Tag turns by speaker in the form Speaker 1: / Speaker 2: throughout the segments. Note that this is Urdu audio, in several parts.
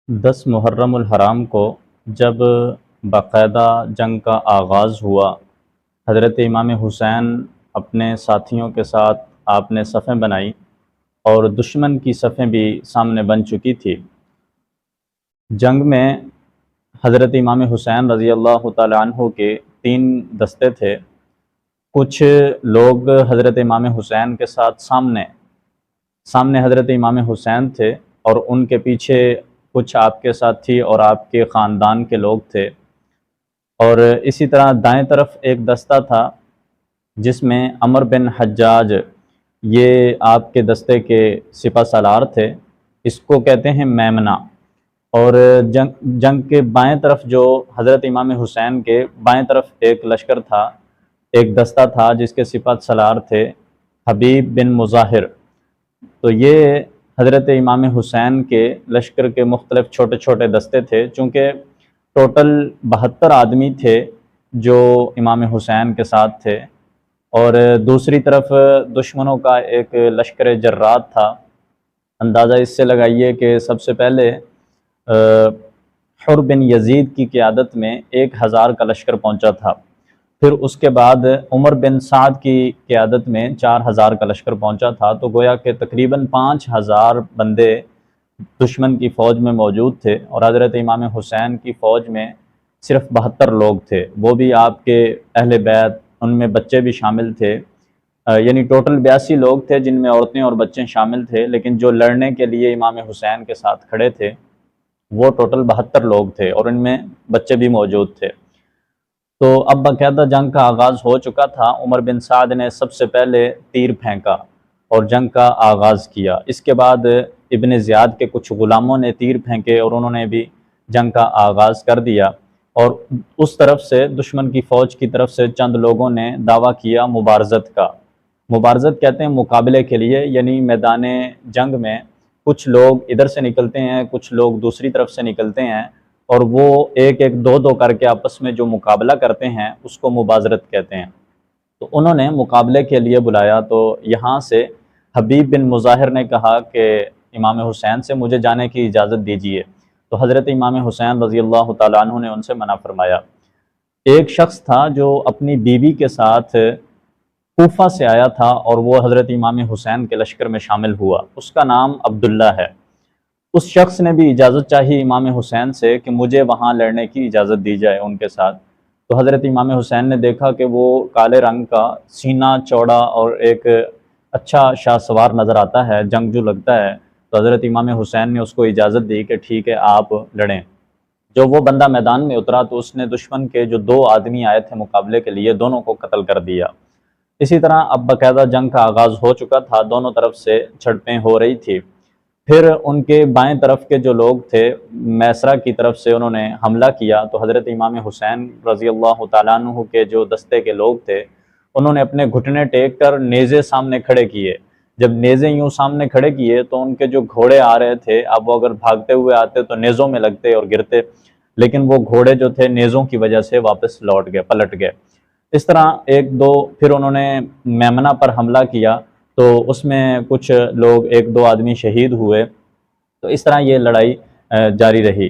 Speaker 1: 10 محرم الحرام کو جب باقاعدہ جنگ کا آغاز ہوا، حضرت امام حسین اپنے ساتھیوں کے ساتھ آپ نے صفیں بنائی اور دشمن کی صفیں بھی سامنے بن چکی تھی۔ جنگ میں حضرت امام حسین رضی اللہ تعالیٰ عنہ کے 3 دستے تھے۔ کچھ لوگ حضرت امام حسین کے ساتھ سامنے حضرت امام حسین تھے اور ان کے پیچھے کچھ آپ کے ساتھی اور آپ کے خاندان کے لوگ تھے، اور اسی طرح دائیں طرف ایک دستہ تھا جس میں عمر بن حجاج، یہ آپ کے دستے کے سپہ سالار تھے، اس کو کہتے ہیں میمنہ۔ اور جنگ کے بائیں طرف جو حضرت امام حسین کے بائیں طرف ایک لشکر تھا، ایک دستہ تھا جس کے سپہ سالار تھے حبیب بن مظاہر۔ تو یہ حضرت امام حسین کے لشکر کے مختلف چھوٹے چھوٹے دستے تھے، چونکہ ٹوٹل 72 آدمی تھے جو امام حسین کے ساتھ تھے، اور دوسری طرف دشمنوں کا ایک لشکر جرات تھا۔ اندازہ اس سے لگائیے کہ سب سے پہلے حر بن یزید کی قیادت میں 1000 کا لشکر پہنچا تھا، پھر اس کے بعد عمر بن سعد کی قیادت میں 4000 کا لشکر پہنچا تھا۔ تو گویا کہ تقریباً 5000 بندے دشمن کی فوج میں موجود تھے، اور حضرت امام حسین کی فوج میں صرف 72 لوگ تھے، وہ بھی آپ کے اہل بیت، ان میں بچے بھی شامل تھے، یعنی ٹوٹل 82 لوگ تھے جن میں عورتیں اور بچے شامل تھے، لیکن جو لڑنے کے لیے امام حسین کے ساتھ کھڑے تھے وہ ٹوٹل 72 لوگ تھے، اور ان میں بچے بھی موجود تھے۔ تو اب باقاعدہ جنگ کا آغاز ہو چکا تھا۔ عمر بن سعد نے سب سے پہلے تیر پھینکا اور جنگ کا آغاز کیا۔ اس کے بعد ابن زیاد کے کچھ غلاموں نے تیر پھینکے اور انہوں نے بھی جنگ کا آغاز کر دیا، اور اس طرف سے دشمن کی فوج کی طرف سے چند لوگوں نے دعویٰ کیا مبارزت کا۔ مبارزت کہتے ہیں مقابلے کے لیے، یعنی میدان جنگ میں کچھ لوگ ادھر سے نکلتے ہیں، کچھ لوگ دوسری طرف سے نکلتے ہیں، اور وہ ایک ایک دو دو کر کے آپس میں جو مقابلہ کرتے ہیں اس کو مبارزت کہتے ہیں۔ تو انہوں نے مقابلے کے لیے بلایا، تو یہاں سے حبیب بن مظاہر نے کہا کہ امام حسین سے مجھے جانے کی اجازت دیجیے، تو حضرت امام حسین رضی اللہ تعالیٰ عنہ نے ان سے منع فرمایا۔ ایک شخص تھا جو اپنی بیوی کے ساتھ کوفہ سے آیا تھا اور وہ حضرت امام حسین کے لشکر میں شامل ہوا، اس کا نام عبداللہ ہے۔ اس شخص نے بھی اجازت چاہی امام حسین سے کہ مجھے وہاں لڑنے کی اجازت دی جائے ان کے ساتھ۔ تو حضرت امام حسین نے دیکھا کہ وہ کالے رنگ کا، سینہ چوڑا اور ایک اچھا شاہ سوار نظر آتا ہے، جنگجو لگتا ہے، تو حضرت امام حسین نے اس کو اجازت دی کہ ٹھیک ہے آپ لڑیں۔ جو وہ بندہ میدان میں اترا تو اس نے دشمن کے جو 2 آدمی آئے تھے مقابلے کے لیے، دونوں کو قتل کر دیا۔ اسی طرح اب باقاعدہ جنگ کا آغاز ہو چکا تھا، دونوں طرف سے جھڑپیں ہو رہی تھی۔ پھر ان کے بائیں طرف کے جو لوگ تھے میسرہ کی طرف سے انہوں نے حملہ کیا، تو حضرت امام حسین رضی اللہ تعالیٰ عنہ کے جو دستے کے لوگ تھے انہوں نے اپنے گھٹنے ٹیک کر نیزے سامنے کھڑے کیے۔ جب نیزے یوں سامنے کھڑے کیے تو ان کے جو گھوڑے آ رہے تھے، اب وہ اگر بھاگتے ہوئے آتے تو نیزوں میں لگتے اور گرتے، لیکن وہ گھوڑے جو تھے نیزوں کی وجہ سے واپس پلٹ گئے۔ اس طرح ایک دو پھر انہوں نے میمنہ پر حملہ کیا، تو اس میں کچھ لوگ 1-2 آدمی شہید ہوئے۔ تو اس طرح یہ لڑائی جاری رہی۔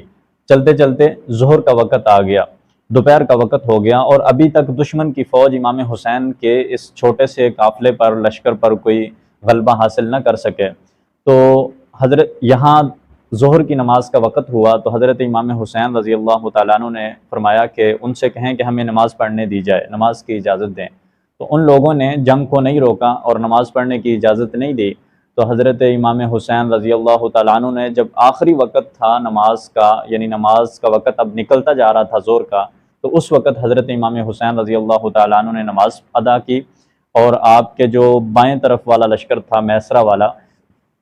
Speaker 1: چلتے چلتے ظہر کا وقت آ گیا، دوپہر کا وقت ہو گیا، اور ابھی تک دشمن کی فوج امام حسین کے اس چھوٹے سے قافلے پر، لشکر پر کوئی غلبہ حاصل نہ کر سکے۔ تو حضرت یہاں ظہر کی نماز کا وقت ہوا، تو حضرت امام حسین رضی اللہ تعالیٰ عنہ نے فرمایا کہ ان سے کہیں کہ ہمیں نماز پڑھنے دی جائے، نماز کی اجازت دیں۔ تو ان لوگوں نے جنگ کو نہیں روکا اور نماز پڑھنے کی اجازت نہیں دی۔ تو حضرت امام حسین رضی اللہ تعالیٰ عنہ نے جب آخری وقت تھا نماز کا، یعنی نماز کا وقت اب نکلتا جا رہا تھا ظہر کا، تو اس وقت حضرت امام حسین رضی اللہ تعالیٰ عنہ نے نماز ادا کی، اور آپ کے جو بائیں طرف والا لشکر تھا میسرہ والا،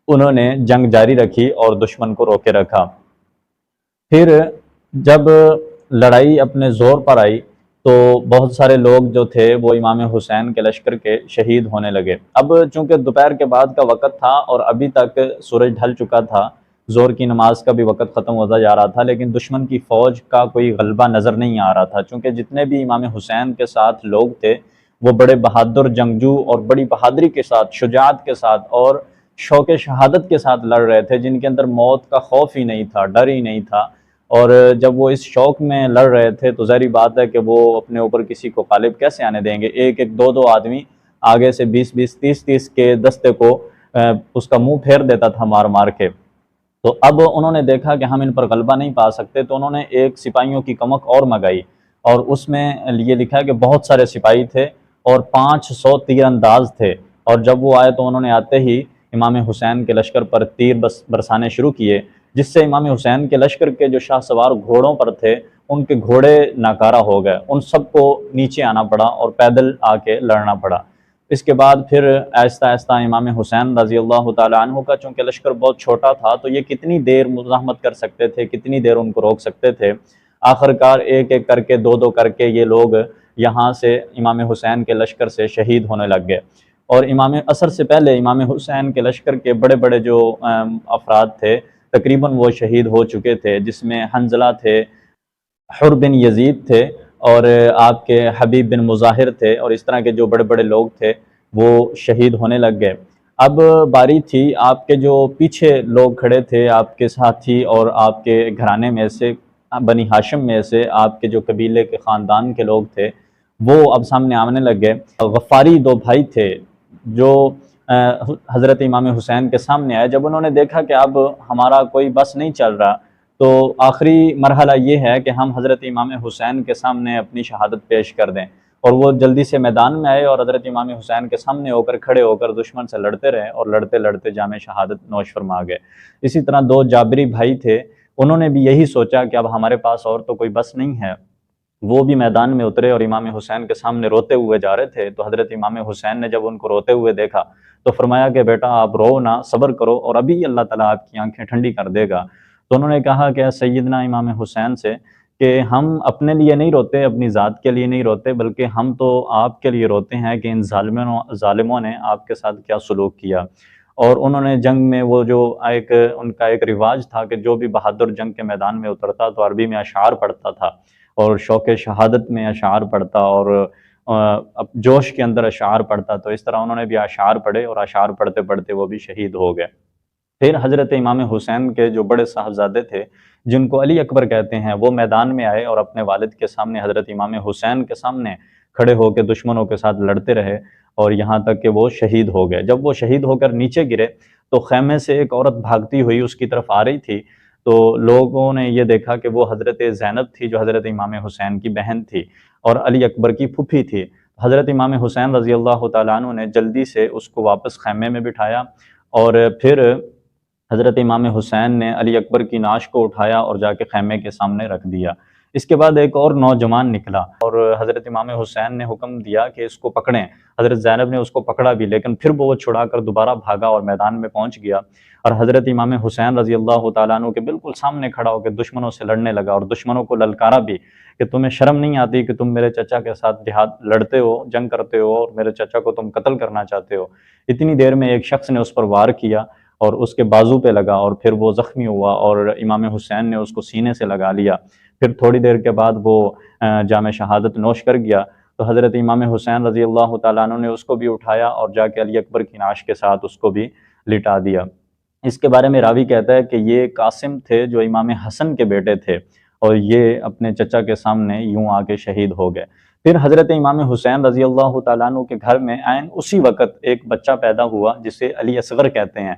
Speaker 1: انہوں نے جنگ جاری رکھی اور دشمن کو روکے رکھا۔ پھر جب لڑائی اپنے زور پر آئی تو بہت سارے لوگ جو تھے وہ امام حسین کے لشکر کے شہید ہونے لگے۔ اب چونکہ دوپہر کے بعد کا وقت تھا اور ابھی تک سورج ڈھل چکا تھا، ظہر کی نماز کا بھی وقت ختم ہوتا جا رہا تھا، لیکن دشمن کی فوج کا کوئی غلبہ نظر نہیں آ رہا تھا، چونکہ جتنے بھی امام حسین کے ساتھ لوگ تھے وہ بڑے بہادر جنگجو اور بڑی بہادری کے ساتھ، شجاعت کے ساتھ اور شوق شہادت کے ساتھ لڑ رہے تھے، جن کے اندر موت کا خوف ہی نہیں تھا، ڈر ہی نہیں تھا، اور جب وہ اس شوق میں لڑ رہے تھے تو ظاہری بات ہے کہ وہ اپنے اوپر کسی کو غالب کیسے آنے دیں گے۔ ایک ایک دو دو آدمی آگے سے 20 30 30 کے دستے کو اس کا منہ پھیر دیتا تھا مار مار کے۔ تو اب انہوں نے دیکھا کہ ہم ان پر غلبہ نہیں پا سکتے، تو انہوں نے ایک سپاہیوں کی کمک اور منگائی، اور اس میں یہ لکھا ہے کہ بہت سارے سپاہی تھے اور 500 تیر انداز تھے، اور جب وہ آئے تو انہوں نے آتے ہی امام حسین کے لشکر پر تیر برسانے شروع کیے، جس سے امام حسین کے لشکر کے جو شاہ سوار گھوڑوں پر تھے ان کے گھوڑے ناکارہ ہو گئے، ان سب کو نیچے آنا پڑا اور پیدل آ کے لڑنا پڑا۔ اس کے بعد پھر آہستہ آہستہ امام حسین رضی اللہ تعالیٰ عنہ کا چونکہ لشکر بہت چھوٹا تھا تو یہ کتنی دیر مزاحمت کر سکتے تھے، کتنی دیر ان کو روک سکتے تھے۔ آخر کار ایک ایک کر کے دو دو کر کے یہ لوگ یہاں سے امام حسین کے لشکر سے شہید ہونے لگ گئے، اور امام عصر سے پہلے امام حسین کے لشکر کے بڑے بڑے جو افراد تھے تقریباً وہ شہید ہو چکے تھے، جس میں حنظلہ تھے، حر بن یزید تھے، اور آپ کے حبیب بن مظاہر تھے، اور اس طرح کے جو بڑے بڑے لوگ تھے وہ شہید ہونے لگ گئے۔ اب باری تھی آپ کے جو پیچھے لوگ کھڑے تھے، آپ کے ساتھی اور آپ کے گھرانے میں سے، بنی ہاشم میں سے آپ کے جو قبیلے کے خاندان کے لوگ تھے وہ اب سامنے آنے لگ گئے۔ غفاری دو بھائی تھے جو حضرت امام حسین کے سامنے آئے، جب انہوں نے دیکھا کہ اب ہمارا کوئی بس نہیں چل رہا، تو آخری مرحلہ یہ ہے کہ ہم حضرت امام حسین کے سامنے اپنی شہادت پیش کر دیں، اور وہ جلدی سے میدان میں آئے اور حضرت امام حسین کے سامنے ہو کر کھڑے ہو کر دشمن سے لڑتے رہے، اور لڑتے لڑتے جام شہادت نوش فرما گئے۔ اسی طرح دو جابری بھائی تھے، انہوں نے بھی یہی سوچا کہ اب ہمارے پاس اور تو کوئی بس نہیں ہے، وہ بھی میدان میں اترے اور امام حسین کے سامنے روتے ہوئے جا رہے تھے۔ تو حضرت امام حسین نے جب ان کو روتے ہوئے دیکھا تو فرمایا کہ بیٹا آپ رو نہ، صبر کرو، اور ابھی اللہ تعالیٰ آپ کی آنکھیں ٹھنڈی کر دے گا۔ تو انہوں نے کہا کہ سیدنا امام حسین سے کہ ہم اپنے لیے نہیں روتے، اپنی ذات کے لیے نہیں روتے، بلکہ ہم تو آپ کے لیے روتے ہیں کہ ان ظالموں نے آپ کے ساتھ کیا سلوک کیا۔ اور انہوں نے جنگ میں وہ جو ان کا ایک رواج تھا کہ جو بھی بہادر جنگ کے میدان میں اترتا تو عربی میں اشعار پڑھتا تھا، اور شوق شہادت میں اشعار پڑھتا، اور جوش کے اندر اشعار پڑھتا، تو اس طرح انہوں نے بھی اشعار پڑھے، اور اشعار پڑھتے پڑھتے وہ بھی شہید ہو گئے۔ پھر حضرت امام حسین کے جو بڑے صاحبزادے تھے جن کو علی اکبر کہتے ہیں، وہ میدان میں آئے اور اپنے والد کے سامنے حضرت امام حسین کے سامنے کھڑے ہو کے دشمنوں کے ساتھ لڑتے رہے، اور یہاں تک کہ وہ شہید ہو گئے۔ جب وہ شہید ہو کر نیچے گرے تو خیمے سے ایک عورت بھاگتی ہوئی اس کی طرف آ رہی تھی، تو لوگوں نے یہ دیکھا کہ وہ حضرت زینب تھی جو حضرت امام حسین کی بہن تھی اور علی اکبر کی پھوپھی تھی۔ حضرت امام حسین رضی اللہ تعالیٰ عنہ نے جلدی سے اس کو واپس خیمے میں بٹھایا، اور پھر حضرت امام حسین نے علی اکبر کی نعش کو اٹھایا اور جا کے خیمے کے سامنے رکھ دیا۔ اس کے بعد ایک اور نوجوان نکلا اور حضرت امام حسین نے حکم دیا کہ اس کو پکڑیں۔ حضرت زینب نے اس کو پکڑا بھی، لیکن پھر وہ چھڑا کر دوبارہ بھاگا اور میدان میں پہنچ گیا، اور حضرت امام حسین رضی اللہ تعالیٰ عنہ کے بالکل سامنے کھڑا ہو کے دشمنوں سے لڑنے لگا، اور دشمنوں کو للکارا بھی کہ تمہیں شرم نہیں آتی کہ تم میرے چچا کے ساتھ جہاد لڑتے ہو، جنگ کرتے ہو، اور میرے چچا کو تم قتل کرنا چاہتے ہو۔ اتنی دیر میں ایک شخص نے اس پر وار کیا اور اس کے بازو پہ لگا، اور پھر وہ زخمی ہوا اور امام حسین نے اس کو سینے سے لگا لیا۔ پھر تھوڑی دیر کے بعد وہ جام شہادت نوش کر گیا، تو حضرت امام حسین رضی اللہ تعالیٰ عنہ نے اس کو بھی اٹھایا اور جا کے علی اکبر کی نعش کے ساتھ اس کو بھی لٹا دیا۔ اس کے بارے میں راوی کہتا ہے کہ یہ قاسم تھے جو امام حسن کے بیٹے تھے، اور یہ اپنے چچا کے سامنے یوں آ کے شہید ہو گئے۔ پھر حضرت امام حسین رضی اللہ تعالیٰ عنہ کے گھر میں عین اسی وقت ایک بچہ پیدا ہوا جسے علی اصغر کہتے ہیں۔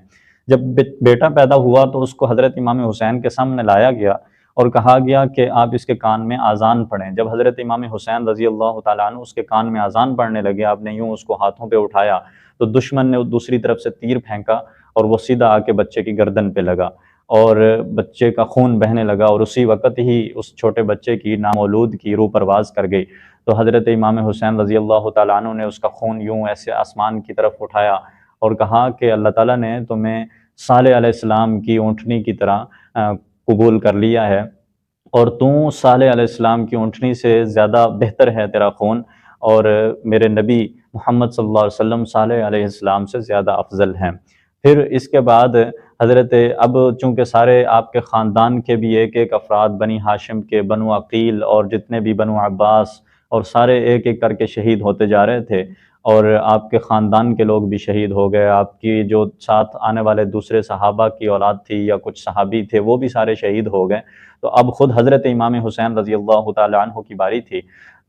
Speaker 1: جب بیٹا پیدا ہوا تو اس کو حضرت امام حسین کے سامنے لایا گیا اور کہا گیا کہ آپ اس کے کان میں اذان پڑھیں۔ جب حضرت امام حسین رضی اللہ تعالیٰ عنہ اس کے کان میں اذان پڑھنے لگے، آپ نے یوں اس کو ہاتھوں پہ اٹھایا تو دشمن نے دوسری طرف سے تیر پھینکا اور وہ سیدھا آ کے بچے کی گردن پہ لگا، اور بچے کا خون بہنے لگا، اور اسی وقت ہی اس چھوٹے بچے کی نامولود کی روح پرواز کر گئی۔ تو حضرت امام حسین رضی اللہ تعالیٰ عنہ نے اس کا خون یوں ایسے آسمان کی طرف اٹھایا اور کہا کہ اللہ تعالیٰ نے تمہیں صالح علیہ السلام کی اونٹنی کی طرح قبول کر لیا ہے، اور تو صالح علیہ السلام کی اونٹنی سے زیادہ بہتر ہے تیرا خون، اور میرے نبی محمد صلی اللہ علیہ وسلم صالح علیہ السلام سے زیادہ افضل ہیں۔ پھر اس کے بعد حضرت اب چونکہ سارے آپ کے خاندان کے بھی ایک ایک افراد، بنی ہاشم کے، بنو عقیل اور جتنے بھی بنو عباس اور سارے ایک ایک کر کے شہید ہوتے جا رہے تھے، اور آپ کے خاندان کے لوگ بھی شہید ہو گئے، آپ کی جو ساتھ آنے والے دوسرے صحابہ کی اولاد تھی یا کچھ صحابی تھے وہ بھی سارے شہید ہو گئے۔ تو اب خود حضرت امام حسین رضی اللہ تعالیٰ عنہ کی باری تھی۔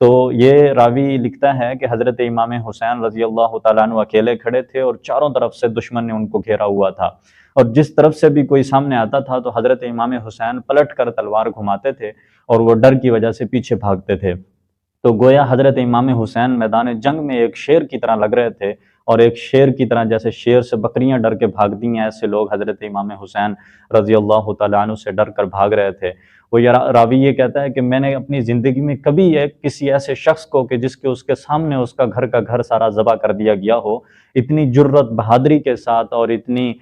Speaker 1: تو یہ راوی لکھتا ہے کہ حضرت امام حسین رضی اللہ تعالیٰ عنہ اکیلے کھڑے تھے اور چاروں طرف سے دشمن نے ان کو گھیرا ہوا تھا، اور جس طرف سے بھی کوئی سامنے آتا تھا تو حضرت امام حسین پلٹ کر تلوار گھماتے تھے اور وہ ڈر کی وجہ سے پیچھے بھاگتے تھے۔ تو گویا حضرت امام حسین میدان جنگ میں ایک شیر کی طرح لگ رہے تھے، اور ایک شیر کی طرح جیسے شیر سے بکریاں ڈر کے بھاگتی ہیں، ایسے لوگ حضرت امام حسین رضی اللہ تعالیٰ عنہ سے ڈر کر بھاگ رہے تھے۔ وہ راوی یہ کہتا ہے کہ میں نے اپنی زندگی میں کبھی کسی ایسے شخص کو کہ جس کے اس کے سامنے اس کا گھر سارا ذبح کر دیا گیا ہو، اتنی جرت بہادری کے ساتھ اور اتنی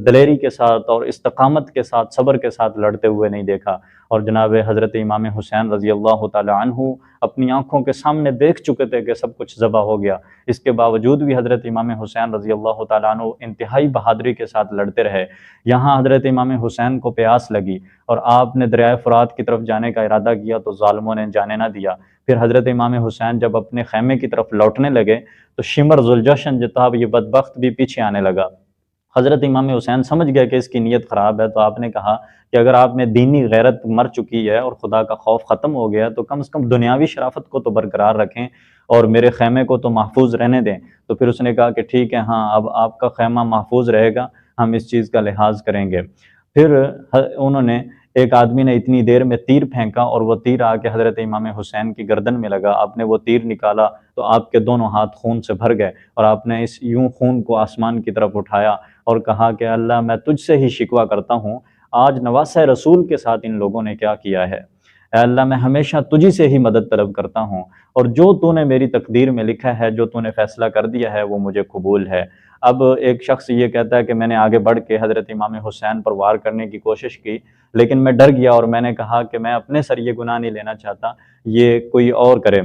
Speaker 1: دلیری کے ساتھ اور استقامت کے ساتھ صبر کے ساتھ لڑتے ہوئے نہیں دیکھا۔ اور جناب حضرت امام حسین رضی اللہ تعالی عنہ اپنی آنکھوں کے سامنے دیکھ چکے تھے کہ سب کچھ ذبح ہو گیا، اس کے باوجود بھی حضرت امام حسین رضی اللہ تعالی عنہ انتہائی بہادری کے ساتھ لڑتے رہے۔ یہاں حضرت امام حسین کو پیاس لگی اور آپ نے دریائے فرات کی طرف جانے کا ارادہ کیا تو ظالموں نے جانے نہ دیا۔ پھر حضرت امام حسین جب اپنے خیمے کی طرف لوٹنے لگے تو شمر ذوالجشن جتاب یہ بدبخت بھی پیچھے آنے لگا۔ حضرت امام حسین سمجھ گئے کہ اس کی نیت خراب ہے، تو آپ نے کہا کہ اگر آپ میں دینی غیرت مر چکی ہے اور خدا کا خوف ختم ہو گیا تو کم از کم دنیاوی شرافت کو تو برقرار رکھیں اور میرے خیمے کو تو محفوظ رہنے دیں۔ تو پھر اس نے کہا کہ ٹھیک ہے، ہاں اب آپ کا خیمہ محفوظ رہے گا، ہم اس چیز کا لحاظ کریں گے۔ پھر انہوں نے ایک آدمی نے اتنی دیر میں تیر پھینکا اور وہ تیر آ کے حضرت امام حسین کی گردن میں لگا۔ آپ نے وہ تیر نکالا تو آپ کے دونوں ہاتھ خون سے بھر گئے، اور آپ نے اس یوں خون کو آسمان کی طرف اٹھایا اور کہا کہ اللہ میں تجھ سے ہی شکوہ کرتا ہوں، آج نواسہ رسول کے ساتھ ان لوگوں نے کیا کیا ہے۔ اے اللہ میں ہمیشہ تجھی سے ہی مدد طلب کرتا ہوں، اور جو تو نے میری تقدیر میں لکھا ہے، جو تو نے فیصلہ کر دیا ہے وہ مجھے قبول ہے۔ اب ایک شخص یہ کہتا ہے کہ میں نے آگے بڑھ کے حضرت امام حسین پر وار کرنے کی کوشش کی، لیکن میں ڈر گیا اور میں نے کہا کہ میں اپنے سر یہ گناہ نہیں لینا چاہتا، یہ کوئی اور کرے۔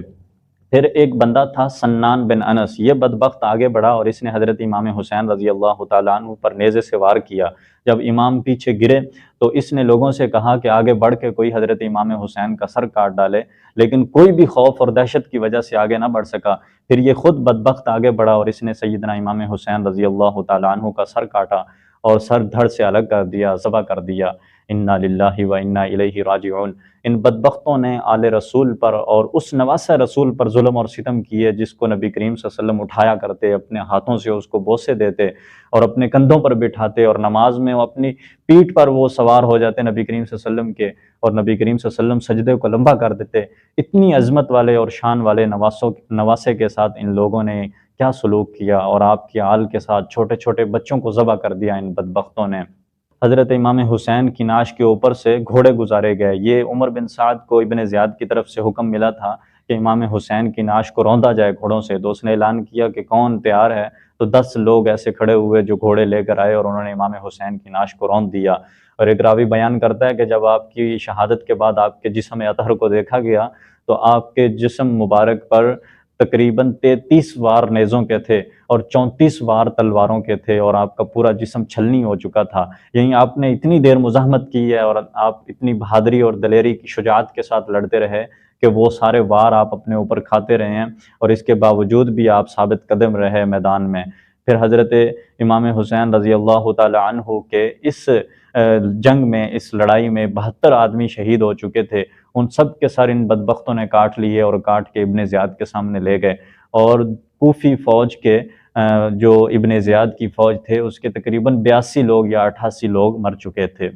Speaker 1: پھر ایک بندہ تھا سنان بن انس، یہ بدبخت آگے بڑھا اور اس نے حضرت امام حسین رضی اللہ تعالیٰ عنہ پر نیزے سے وار کیا۔ جب امام پیچھے گرے تو اس نے لوگوں سے کہا کہ آگے بڑھ کے کوئی حضرت امام حسین کا سر کاٹ ڈالے، لیکن کوئی بھی خوف اور دہشت کی وجہ سے آگے نہ بڑھ سکا۔ پھر یہ خود بدبخت آگے بڑھا اور اس نے سیدنا امام حسین رضی اللہ تعالیٰ عنہ کا سر کاٹا اور سر دھڑ سے الگ کر دیا، ذبح کر دیا۔ انا للہ و انا الیہ راجعون۔ ان بدبختوں نے آل رسول پر اور اس نواسہ رسول پر ظلم اور ستم کیے جس کو نبی کریم صلی اللہ علیہ وسلم اٹھایا کرتے، اپنے ہاتھوں سے اس کو بوسے دیتے اور اپنے کندھوں پر بٹھاتے، اور نماز میں وہ اپنی پیٹھ پر وہ سوار ہو جاتے نبی کریم صلی اللہ علیہ وسلم کے، اور نبی کریم صلی اللہ علیہ وسلم سجدے کو لمبا کر دیتے۔ اتنی عظمت والے اور شان والے نواسے کے ساتھ ان لوگوں نے کیا سلوک کیا، اور آپ کی آل کے ساتھ چھوٹے چھوٹے بچوں کو ذبح کر دیا ان بدبختوں نے۔ حضرت امام حسین کی نعش کے اوپر سے گھوڑے گزارے گئے۔ یہ عمر بن سعد کو ابن زیاد کی طرف سے حکم ملا تھا کہ امام حسین کی نعش کو روندا جائے گھوڑوں سے، تو اس نے اعلان کیا کہ کون تیار ہے، تو 10 لوگ ایسے کھڑے ہوئے جو گھوڑے لے کر آئے اور انہوں نے امام حسین کی نعش کو روند دیا۔ اور ایک راوی بیان کرتا ہے کہ جب آپ کی شہادت کے بعد آپ کے جسم اطہر کو دیکھا گیا تو آپ کے جسم مبارک پر تقریباً 33 وار نیزوں کے تھے اور 34 وار تلواروں کے تھے، اور آپ کا پورا جسم چھلنی ہو چکا تھا۔ یعنی آپ نے اتنی دیر مزاحمت کی ہے اور آپ اتنی بہادری اور دلیری کی شجاعت کے ساتھ لڑتے رہے کہ وہ سارے وار آپ اپنے اوپر کھاتے رہے ہیں، اور اس کے باوجود بھی آپ ثابت قدم رہے میدان میں۔ پھر حضرت امام حسین رضی اللہ تعالی عنہ کے اس جنگ میں، اس لڑائی میں 72 آدمی شہید ہو چکے تھے۔ ان سب کے سر ان بدبختوں نے کاٹ لیے اور کاٹ کے ابن زیاد کے سامنے لے گئے، اور کوفی فوج کے جو ابن زیاد کی فوج تھے اس کے تقریباً 82 لوگ یا 88 لوگ مر چکے تھے۔